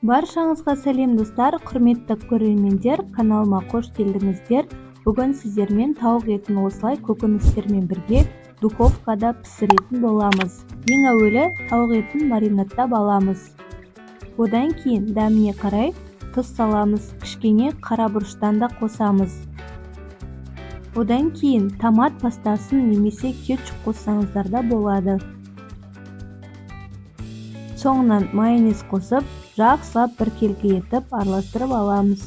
Баршаңызға сәлем достар, құрметті көрермендер, каналыма қош келдіңіздер. Бүгін сіздермен тауық етін осылай көкөністермен бірге духовкада пісіретін боламыз. Ең әуелі тауық етін маринадтап аламыз. Одан кейін дәміне қарай тұз саламыз, кішкене қара бұрыштан да қосамыз. Одан кейін томат пастасын немесе кетчуп қоссаңыздар да болады. Соңынан майонез қосып, жақсылап біркелкі етіп араластырып аламыз.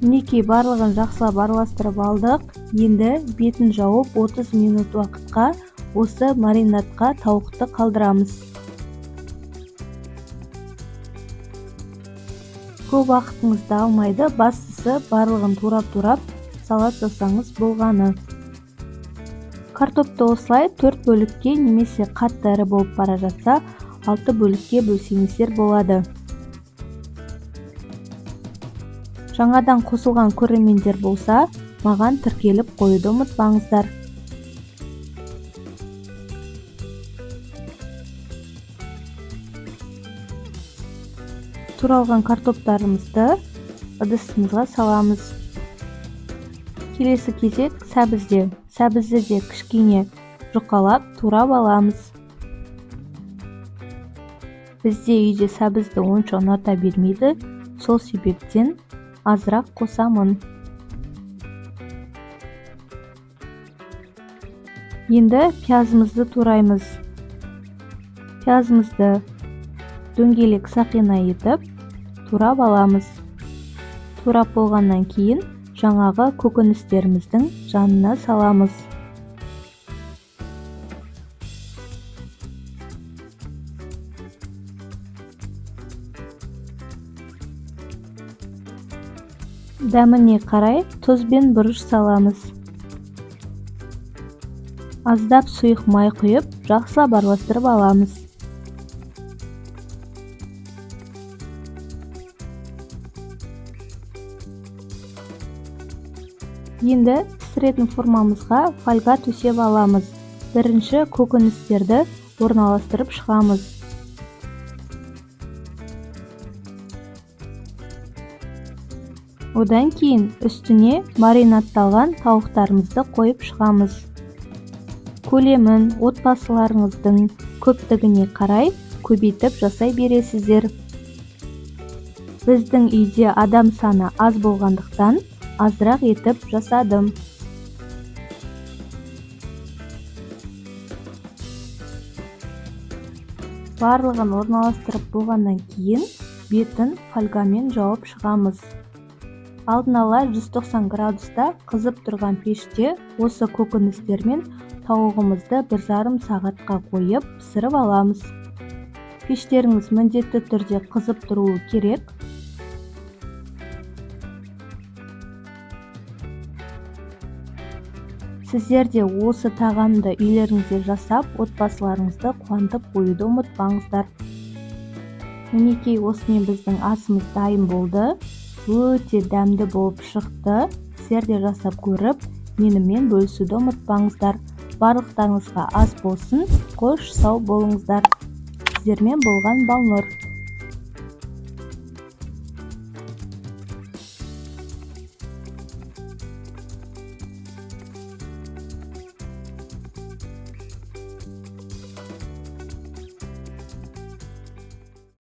Мінекей барлығын жақсылап араластырып алдық. Енді бетін жауып 30 минут уақытқа осы маринадқа тауықты қалдырамыз. Көп уақытыңызды алмайды, бастысы барлығын турап салат жасаңыз болғаны. Картопты осылай 4 бөлікке немесе қатты ірі болып бара жатса 6 бөлікке бөлсеңіздер болады. Жаңадан қосылған көрермендер болса, маған тіркеліп қоюды ұмытпаңыздар. Туралған картоптарымызды ыдысымызға саламыз. Келесі кезек сәбізде. Сәбізді де кішкене жұқалап турап аламыз. Бізде үйде сәбізді онша ұната бермейді, сол себептен азырақ қосамын. Енді пиязымызды тураймыз. Пиязымызды дөңгелек сақина етіп турап аламыз. Турап болғаннан кейін жаңағы көкөністеріміздің жанына саламыз. Дәміне қарай тұз бен бұрыш саламыз. Аздап сұйық май құйып, жақсылап араластырып аламыз. Енді пісіретін формамызға фольга төсеп аламыз. Бірінші көкөністерді орналастырып шығамыз. Одан кейін үстіне маринадталған тауықтарымызды қойып шығамыз. Көлемін отбасыларыңыздың көптігіне қарай көбейтіп жасай бересіздер. Біздің үйде адам саны аз болғандықтан азырақ етіп жасадым. Барлығын орналастырып болғаннан кейін бетін фольгамен жауып шығамыз. Алдын ала 190 градуста қызып тұрған пеште осы көкөністермен тауығымызды 1,5 сағатқа қойып пісіріп аламыз. Пештеріңіз міндетті түрде қызып тұруы керек. Сіздер де осы тағамды үйлеріңізде жасап, отбасыларыңызды қуантып қоюды ұмытпаңыздар. Мінекей осымен біздің асымыз дайын болды. Өте дәмді болып шықты. Сіздер де жасап көріп, менімен бөлісуді ұмытпаңыздар. Барлықтарыңызға ас болсын, қош сау болыңыздар. Сіздермен болған Балнұр.